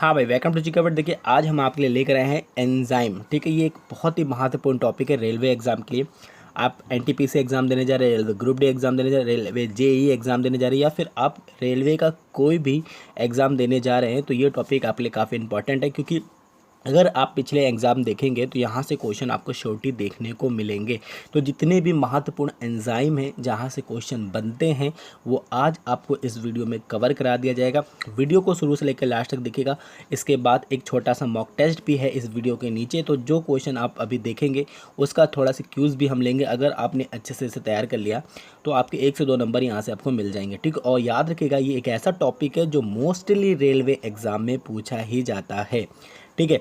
हाँ भाई, welcome to चिकवर। देखिए आज हम आपके लिए लेकर आए हैं एंजाइम। ठीक है, ये एक बहुत ही महत्वपूर्ण टॉपिक है रेलवे एग्जाम के लिए। आप एनटीपीसी एग्जाम देने जा रहे हैं, रेलवे ग्रुप डी एग्जाम देने जा रहे हैं, रेलवे जेई एग्जाम देने जा रहे हैं, या फिर आप रेलवे का कोई भी एग्ज़ाम देने जा रहे हैं, तो ये टॉपिक आपके लिए काफ़ी इंपॉर्टेंट है। क्योंकि अगर आप पिछले एग्ज़ाम देखेंगे तो यहाँ से क्वेश्चन आपको श्योरिटी देखने को मिलेंगे। तो जितने भी महत्वपूर्ण एंजाइम हैं जहाँ से क्वेश्चन बनते हैं वो आज आपको इस वीडियो में कवर करा दिया जाएगा। वीडियो को शुरू से लेकर लास्ट तक देखिएगा। इसके बाद एक छोटा सा मॉक टेस्ट भी है इस वीडियो के नीचे, तो जो क्वेश्चन आप अभी देखेंगे उसका थोड़ा सा क्यूज़ भी हम लेंगे। अगर आपने अच्छे से इसे तैयार कर लिया तो आपके 1 से 2 नंबर यहाँ से आपको मिल जाएंगे। ठीक, और याद रखिएगा ये एक ऐसा टॉपिक है जो मोस्टली रेलवे एग्ज़ाम में पूछा ही जाता है। ठीक है,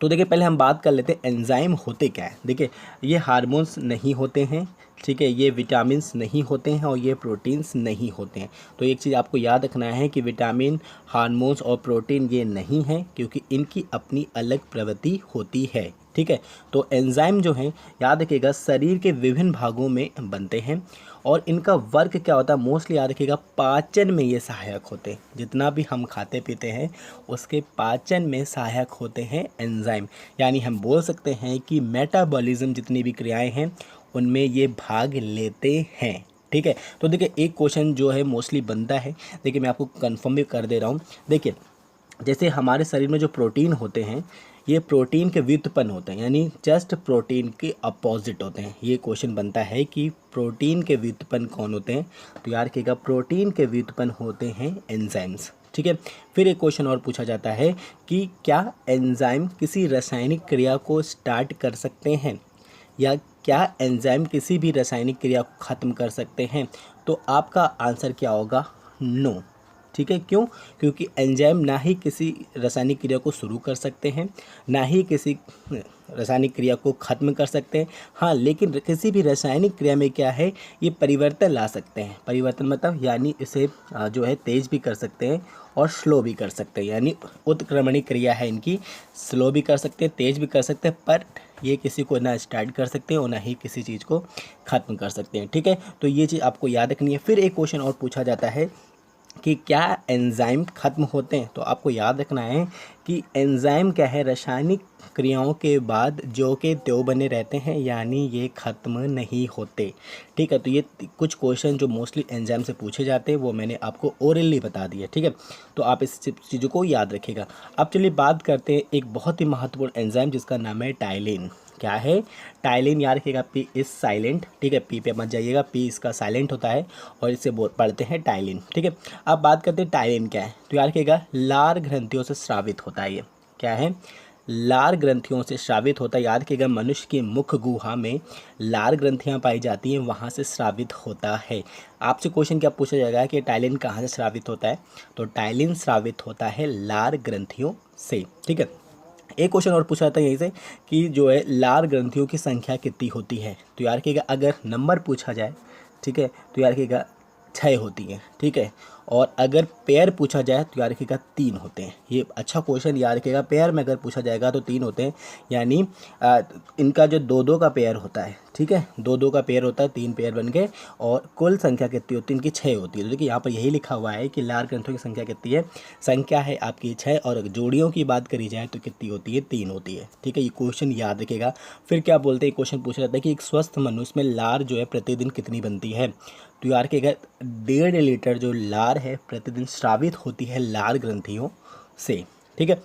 तो देखिए पहले हम बात कर लेते हैं एंजाइम होते क्या है। देखिए ये हार्मोन्स नहीं होते हैं, ठीक है, ये विटामिन्स नहीं होते हैं और ये प्रोटीन्स नहीं होते हैं। तो एक चीज़ आपको याद रखना है कि विटामिन, हार्मोन्स और प्रोटीन ये नहीं हैं, क्योंकि इनकी अपनी अलग प्रवृत्ति होती है। ठीक है, तो एंजाइम जो हैं याद रखिएगा शरीर के विभिन्न भागों में बनते हैं और इनका वर्क क्या होता है, मोस्टली याद रखिएगा पाचन में ये सहायक होते हैं। जितना भी हम खाते पीते हैं उसके पाचन में सहायक होते हैं एंजाइम। यानी हम बोल सकते हैं कि मेटाबॉलिज्म जितनी भी क्रियाएं हैं उनमें ये भाग लेते हैं। ठीक है, तो देखिए एक क्वेश्चन जो है मोस्टली बनता है, देखिए मैं आपको कंफर्म भी कर दे रहा हूँ। देखिए जैसे हमारे शरीर में जो प्रोटीन होते हैं ये प्रोटीन के व्युत्पन्न होते हैं, यानी जस्ट प्रोटीन के अपोजिट होते हैं। ये क्वेश्चन बनता है कि प्रोटीन के व्युत्पन्न कौन होते हैं, तो याद रखिएगा प्रोटीन के व्युत्पन्न होते हैं एंजाइम्स। ठीक है, फिर एक क्वेश्चन और पूछा जाता है कि क्या एंजाइम किसी रासायनिक क्रिया को स्टार्ट कर सकते हैं, या क्या एंजाइम किसी भी रासायनिक क्रिया को ख़त्म कर सकते हैं। तो आपका आंसर क्या होगा, नो। ठीक है, क्यों? क्योंकि एंजाइम ना ही किसी रासायनिक क्रिया को शुरू कर सकते हैं, ना ही किसी रासायनिक क्रिया को ख़त्म कर सकते हैं। हाँ, लेकिन किसी भी रासायनिक क्रिया में क्या है, ये परिवर्तन ला सकते हैं। परिवर्तन मतलब यानी इसे जो है तेज़ भी कर सकते हैं और स्लो भी कर सकते हैं। यानी उत्क्रमणी क्रिया है इनकी, स्लो भी कर सकते हैं, तेज़ भी कर सकते हैं, पर ये किसी को ना स्टार्ट कर सकते हैं और ना ही किसी चीज़ को ख़त्म कर सकते हैं। ठीक है, तो ये चीज़ आपको याद रखनी है। फिर एक क्वेश्चन और पूछा जाता है कि क्या एंजाइम ख़त्म होते हैं। तो आपको याद रखना है कि एंजाइम क्या है, रासायनिक क्रियाओं के बाद जो के त्यों बने रहते हैं, यानी ये ख़त्म नहीं होते। ठीक है, तो ये कुछ क्वेश्चन जो मोस्टली एंजाइम से पूछे जाते हैं वो मैंने आपको ओरली बता दिया। ठीक है, तो आप इस चीज़ों को याद रखिएगा। अब चलिए बात करते हैं एक बहुत ही महत्वपूर्ण एंजाइम जिसका नाम है टाइलिन। क्या है, टाइलिन। याद रखिएगा पी इज साइलेंट। ठीक है, पी पे मत जाइएगा, पी इसका साइलेंट होता है और इसे पढ़ते हैं टाइलिन। ठीक है, अब बात करते हैं टाइलिन क्या है। तो याद रखिएगा लार ग्रंथियों से स्रावित होता है। ये क्या है, लार ग्रंथियों से स्रावित होता है। याद रखिएगा मनुष्य की मुख गुहा में लार ग्रंथियां पाई जाती हैं, वहाँ से स्रावित होता है। आपसे क्वेश्चन क्या पूछा जाएगा कि टाइलिन कहाँ से स्रावित होता है, तो टाइलिन स्रावित होता है लार ग्रंथियों से। ठीक है, एक क्वेश्चन और पूछा जाता है यहीं से कि जो है लार ग्रंथियों की संख्या कितनी होती है। तो याद रखिएगा अगर नंबर पूछा जाए, ठीक है, तो याद रखिएगा 6 होती हैं। ठीक है, और अगर पेयर पूछा जाए तो याद रखिएगा 3 होते हैं। ये अच्छा क्वेश्चन, याद रखिएगा पेयर में अगर पूछा जाएगा तो 3 होते हैं, यानी इनका जो 2-2 का पेयर होता है। ठीक है, 2-2 का पेयर होता है, 3 पेयर बन गए, और कुल संख्या कितनी होती है इनकी, 6 होती है। तो देखिए यहाँ पर यही लिखा हुआ है कि लार ग्रंथियों की संख्या कितनी है, संख्या है आपकी 6, और जोड़ियों की बात करी जाए तो कितनी होती है, 3 होती है। ठीक है, ये क्वेश्चन याद रखिएगा। फिर क्या बोलते हैं, क्वेश्चन पूछा जाता है कि एक स्वस्थ मनुष्य में लार जो है प्रतिदिन कितनी बनती है। तो यार रखिएगा 1.5 लीटर जो लार है प्रतिदिन स्रावित होती है लार ग्रंथियों से। ठीक है,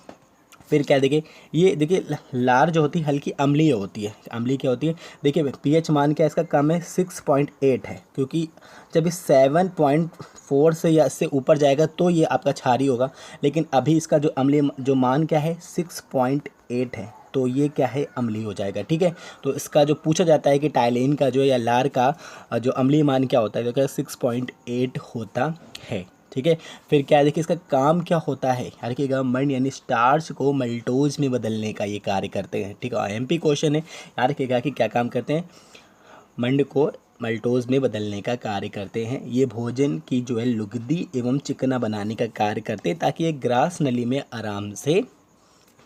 फिर क्या देखिए, ये देखिए लार जो होती है हल्की अम्लीय होती है। अम्लीय क्या होती है, देखिए पीएच मान क्या इसका कम है, 6.8 है, क्योंकि जब ये 7.4 से या इससे ऊपर जाएगा तो ये आपका क्षारीय होगा। लेकिन अभी इसका जो अम्लीय जो मान क्या है, 6.8 है, तो ये क्या है, अम्लीय हो जाएगा। ठीक है, तो इसका जो पूछा जाता है कि टाइलिन का जो या लार का जो अम्लीय मान क्या होता है, तो क्या 6.8 होता है। ठीक है, फिर क्या देखिए इसका काम क्या होता है, यार रखिएगा मंड यानी स्टार्च को मल्टोज में बदलने का ये कार्य करते हैं। ठीक है, आईएमपी क्वेश्चन है, याद रखिएगा कि क्या काम करते हैं, मंड को मल्टोज में बदलने का कार्य करते हैं। ये भोजन की जो है लुगदी एवं चिकना बनाने का कार्य करते हैं, ताकि ये ग्रास नली में आराम से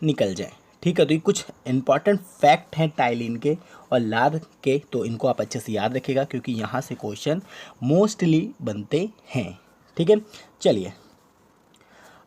निकल जाए। ठीक है, तो ये कुछ इंपॉर्टेंट फैक्ट हैं टाइलिन के और लार के, तो इनको आप अच्छे से याद रखिएगा क्योंकि यहाँ से क्वेश्चन मोस्टली बनते हैं। ठीक है, चलिए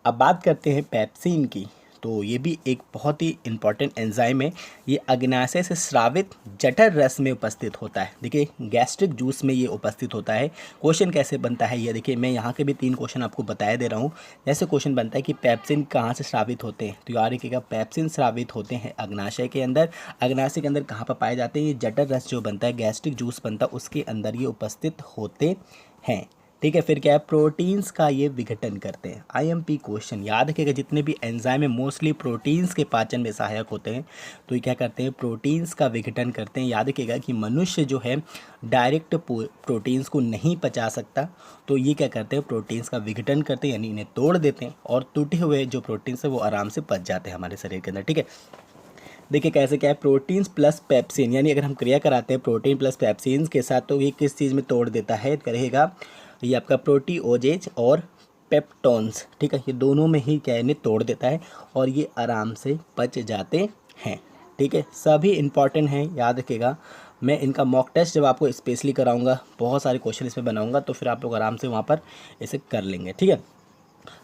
अब बात करते हैं पेप्सिन की। तो ये भी एक बहुत ही इम्पॉर्टेंट एंजाइम है। ये अग्नाशय से स्रावित जठर रस में उपस्थित होता है। देखिए गैस्ट्रिक जूस में ये उपस्थित होता है। क्वेश्चन कैसे बनता है ये देखिए, मैं यहाँ के भी 3 क्वेश्चन आपको बताया दे रहा हूँ। जैसे क्वेश्चन बनता है कि पेप्सिन कहाँ से स्रावित होते हैं, तो याद रखिएगा पेप्सिन स्रावित होते हैं अग्नाशय के अंदर। अग्नाशय के अंदर कहाँ पर पाए जाते हैं, ये जठर रस जो बनता है, गैस्ट्रिक जूस बनता है, उसके अंदर ये उपस्थित होते हैं। ठीक है, फिर क्या है, प्रोटीन्स का ये विघटन करते हैं। आईएमपी क्वेश्चन याद रखिएगा, जितने भी एंजाइम है मोस्टली प्रोटीन्स के पाचन में सहायक होते हैं। तो ये क्या करते हैं, प्रोटीन्स का विघटन करते हैं। याद रखिएगा कि मनुष्य जो है डायरेक्ट प्रोटीन्स को नहीं पचा सकता, तो ये क्या करते हैं, प्रोटीन्स का विघटन करते हैं, यानी इन्हें तोड़ देते हैं और टूटे हुए जो प्रोटीन्स है वो आराम से पच जाते हैं हमारे शरीर के अंदर। ठीक है, देखिए कैसे क्या है, प्रोटीन्स प्लस पेप्सिन, यानी अगर हम क्रिया कराते हैं प्रोटीन प्लस पेप्सिन के साथ, तो ये किस चीज़ में तोड़ देता है, करेगा ये आपका प्रोटीओजेज और पेप्टोन्स। ठीक है, ये दोनों में ही क्या है, इन्हें तोड़ देता है और ये आराम से पच जाते हैं। ठीक है, सभी इंपॉर्टेंट हैं, याद रखिएगा। मैं इनका मॉक टेस्ट जब आपको स्पेशली कराऊंगा, बहुत सारे क्वेश्चन इसमें बनाऊंगा, तो फिर आप लोग आराम से वहाँ पर इसे कर लेंगे। ठीक है,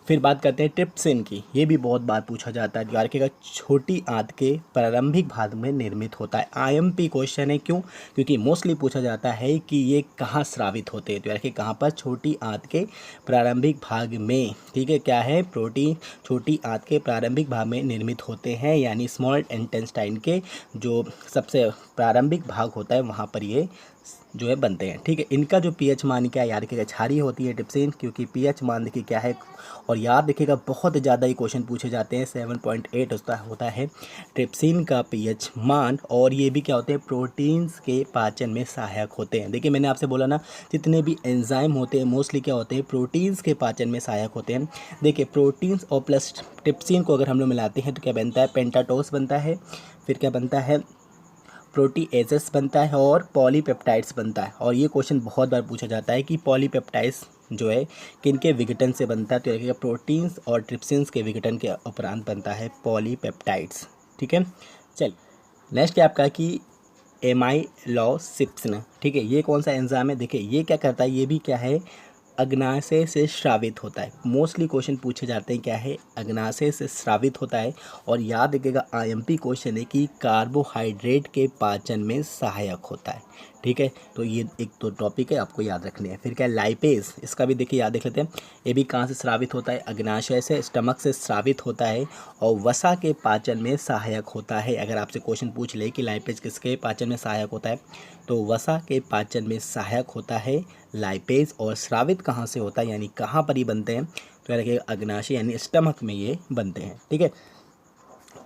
फिर बात करते हैं ट्रिप्सिन की। ये भी बहुत बार पूछा जाता है। याद रखिएगा छोटी आंत के प्रारंभिक भाग में निर्मित होता है। आईएमपी क्वेश्चन है, क्यों, क्योंकि मोस्टली पूछा जाता है कि ये कहाँ स्रावित होते हैं। तो याद रखिए कहाँ पर, छोटी आंत के प्रारंभिक भाग में। ठीक है, क्या है, प्रोटीन छोटी आंत के प्रारंभिक भाग में निर्मित होते हैं, यानी स्मॉल इंटेस्टाइन के जो सबसे प्रारंभिक भाग होता है वहाँ पर ये जो है बनते हैं। ठीक है, इनका जो पीएच मान क्या है, याद रखिएगा क्षारीय होती है ट्रिप्सिन, क्योंकि पीएच मान देखिए क्या है, और याद रखिएगा बहुत ज़्यादा ये क्वेश्चन पूछे जाते हैं। 7.8 होता है ट्रिप्सिन का पीएच मान, और ये भी क्या होते हैं, प्रोटीन्स के पाचन में सहायक होते हैं। देखिए मैंने आपसे बोला ना, जितने भी एंजाइम होते हैं मोस्टली क्या होते हैं, प्रोटीन्स के पाचन में सहायक होते हैं। देखिए प्रोटीन्स और प्लस ट्रिप्सिन को अगर हम लोग मिलाते हैं तो क्या बनता है, पेंटाटोस बनता है, फिर क्या बनता है, प्रोटीएजेस बनता है, और पॉलीपेप्टाइड्स बनता है। और ये क्वेश्चन बहुत बार पूछा जाता है कि पॉलीपेप्टाइड्स जो है किनके विघटन से बनता है, तो देखिएगा प्रोटीन्स और ट्रिप्सिन्स के विघटन के उपरांत बनता है पॉलीपेप्टाइड्स। ठीक है, चल नेक्स्ट है आपका कि एमाइलोसिप्सिन। ठीक है, ये कौन सा एंजाइम है, देखिए ये क्या करता है, ये भी क्या है, अग्नाशय से स्रावित होता है। मोस्टली क्वेश्चन पूछे जाते हैं क्या है, अग्नाशय से स्रावित होता है। और याद रखिएगा आईएमपी क्वेश्चन है कि कार्बोहाइड्रेट के पाचन में सहायक होता है। ठीक है, तो ये एक तो टॉपिक है, आपको याद रखने हैं। फिर क्या है, लाइपेज, इसका भी देखिए याद देख लेते हैं। ये भी कहाँ से स्रावित होता है, अग्नाशय से, स्टमक से स्रावित होता है और वसा के पाचन में सहायक होता है। अगर आपसे क्वेश्चन पूछ ले कि लाइपेज किसके पाचन में सहायक होता है, तो वसा के पाचन में सहायक होता है लाइपेज। और स्रावित कहाँ से होता है, यानी कहाँ पर ही बनते हैं, तो याद रखिएगा अग्नाशय यानी स्टमक में ये बनते हैं। ठीक है,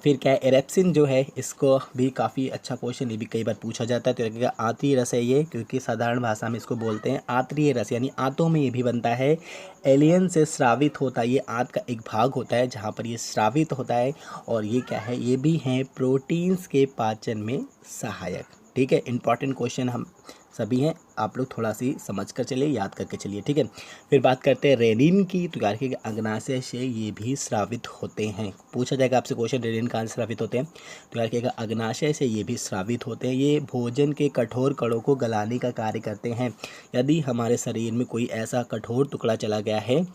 फिर क्या है, एरेप्सिन जो है, इसको भी काफ़ी अच्छा क्वेश्चन, ये भी कई बार पूछा जाता है। तो रखिएगा आंतरीय रस है ये, क्योंकि साधारण भाषा में इसको बोलते हैं आंतरीय रस, यानी आंतों में ये भी बनता है। एलियन से स्रावित होता है, ये आंत का एक भाग होता है जहाँ पर ये स्रावित होता है। और ये क्या है, ये भी हैं प्रोटीन्स के पाचन में सहायक। ठीक है, इंपॉर्टेंट क्वेश्चन हम सभी हैं, आप लोग थोड़ा सी समझ कर चलिए, याद करके चलिए। ठीक है, फिर बात करते हैं रेनिन की। तो याद रखिएगा अग्नाशय से ये भी स्रावित होते हैं। पूछा जाएगा आपसे क्वेश्चन, रेनिन कहाँ से स्रावित होते हैं, तो याद रखिएगा अग्नाशय से ये भी स्रावित होते हैं। ये भोजन के कठोर कणों को गलाने का कार्य करते हैं। यदि हमारे शरीर में कोई ऐसा कठोर टुकड़ा चला गया है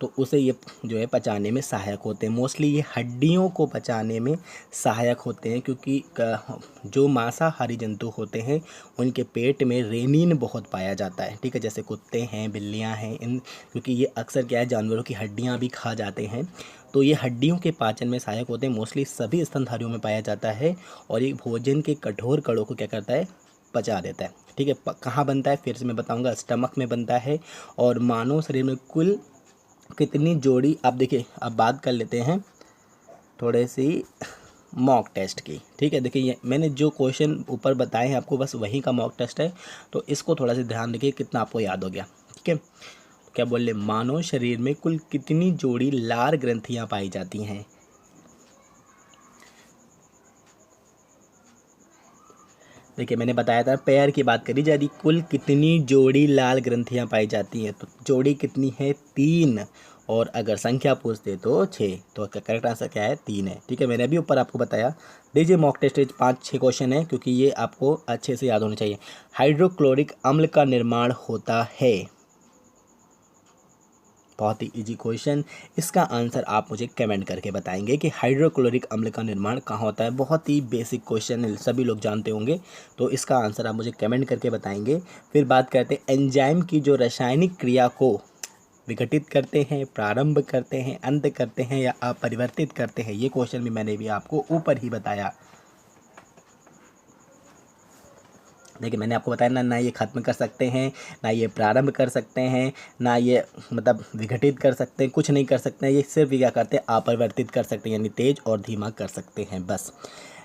तो उसे ये जो है पचाने में सहायक होते हैं। मोस्टली ये हड्डियों को पचाने में सहायक होते हैं, क्योंकि जो मांसाहारी जंतु होते हैं उनके पेट में रेनिन बहुत पाया जाता है। ठीक है, जैसे कुत्ते हैं, बिल्लियां हैं, इन क्योंकि ये अक्सर क्या है, जानवरों की हड्डियां भी खा जाते हैं, तो ये हड्डियों के पाचन में सहायक होते हैं। मोस्टली सभी स्तनधारियों में पाया जाता है और ये भोजन के कठोर कणों को क्या करता है, पचा देता है। ठीक है, कहाँ बनता है, फिर से मैं बताऊँगा, स्टमक में बनता है। और मानव शरीर में कुल कितनी जोड़ी, आप देखिए, अब बात कर लेते हैं थोड़े सी मॉक टेस्ट की। ठीक है, देखिए ये मैंने जो क्वेश्चन ऊपर बताए हैं आपको, बस वही का मॉक टेस्ट है, तो इसको थोड़ा सा ध्यान रखिए कितना आपको याद हो गया। ठीक है, क्या बोल रहे, मानव शरीर में कुल कितनी जोड़ी लार ग्रंथियां पाई जाती हैं। देखिए मैंने बताया था, पैर की बात करी जा रही, कुल कितनी जोड़ी लाल ग्रंथियां पाई जाती हैं, तो जोड़ी कितनी है, 3। और अगर संख्या पूछते तो 6, तो करेक्ट आंसर क्या है, 3 है। ठीक है, मैंने अभी ऊपर आपको बताया। देखिए मॉक टेस्ट 5-6 क्वेश्चन है, क्योंकि ये आपको अच्छे से याद होने चाहिए। हाइड्रोक्लोरिक अम्ल का निर्माण होता है, बहुत ही इजी क्वेश्चन। इसका आंसर आप मुझे कमेंट करके बताएंगे कि हाइड्रोक्लोरिक अम्ल का निर्माण कहाँ होता है। बहुत ही बेसिक क्वेश्चन है, सभी लोग जानते होंगे, तो इसका आंसर आप मुझे कमेंट करके बताएंगे। फिर बात करते हैं एंजाइम की जो रासायनिक क्रिया को विघटित करते हैं, प्रारंभ करते हैं, अंत करते हैं या अपरिवर्तित करते हैं। ये क्वेश्चन भी मैंने भी आपको ऊपर ही बताया। देखिए मैंने आपको बताया ना ये खत्म कर सकते हैं, ना ये प्रारंभ कर सकते हैं, ना ये मतलब विघटित कर सकते हैं, कुछ नहीं कर सकते हैं। ये सिर्फ क्या करते हैं, अपरिवर्तित कर सकते हैं, यानी तेज और धीमा कर सकते हैं बस।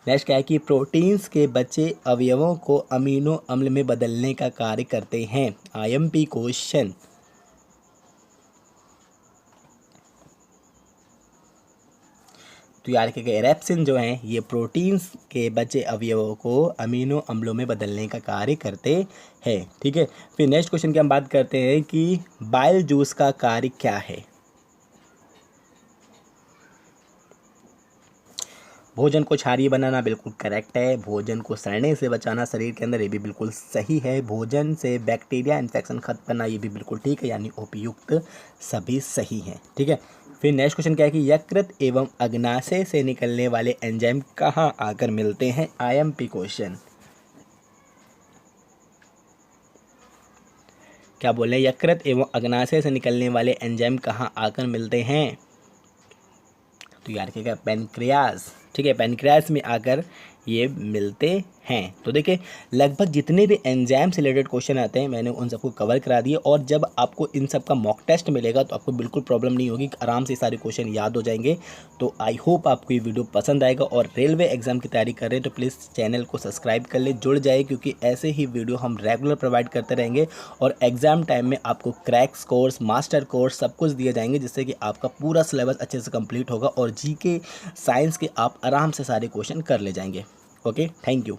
नेक्स्ट क्या है कि प्रोटीन्स के बचे अवयवों को अमीनो अम्ल में बदलने का कार्य करते हैं। IMP question. तो यार के रेप्सिन जो हैं ये प्रोटीन्स के बचे अवयवों को अमीनो अम्लों में बदलने का कार्य करते हैं। ठीक है, फिर नेक्स्ट क्वेश्चन की हम बात करते हैं कि बाइल जूस का कार्य क्या है। भोजन को क्षारीय बनाना बिल्कुल करेक्ट है। भोजन को सड़ने से बचाना शरीर के अंदर, ये भी बिल्कुल सही है। भोजन से बैक्टीरिया इन्फेक्शन खत्म करना, ये भी बिल्कुल ठीक है, यानी उपयुक्त सभी सही हैं। ठीक है, फिर नेक्स्ट क्वेश्चन क्या है कि यकृत एवं अग्नाशय से निकलने वाले एंजाइम कहाँ आकर मिलते हैं। IMP question. क्या बोल रहे हैं, यकृत एवं अग्नाशय से निकलने वाले एंजाइम कहाँ आकर मिलते हैं। तो यार क्या पेनक्रियास। ठीक है, पेनक्रियास में आकर ये मिलते हैं। तो देखिए लगभग जितने भी एंजाइम से रिलेटेड क्वेश्चन आते हैं मैंने उन सबको कवर करा दिए, और जब आपको इन सब का मॉक टेस्ट मिलेगा तो आपको बिल्कुल प्रॉब्लम नहीं होगी, आराम से सारे क्वेश्चन याद हो जाएंगे। तो आई होप आपको ये वीडियो पसंद आएगा, और रेलवे एग्जाम की तैयारी कर रहे हैं तो प्लीज़ चैनल को सब्सक्राइब कर ले, जुड़ जाए, क्योंकि ऐसे ही वीडियो हम रेगुलर प्रोवाइड करते रहेंगे। और एग्जाम टाइम में आपको क्रैक्स कोर्स, मास्टर कोर्स सब कुछ दिए जाएंगे, जिससे कि आपका पूरा सिलेबस अच्छे से कंप्लीट होगा और GK साइंस के आप आराम से सारे क्वेश्चन कर ले जाएंगे। Okay, thank you.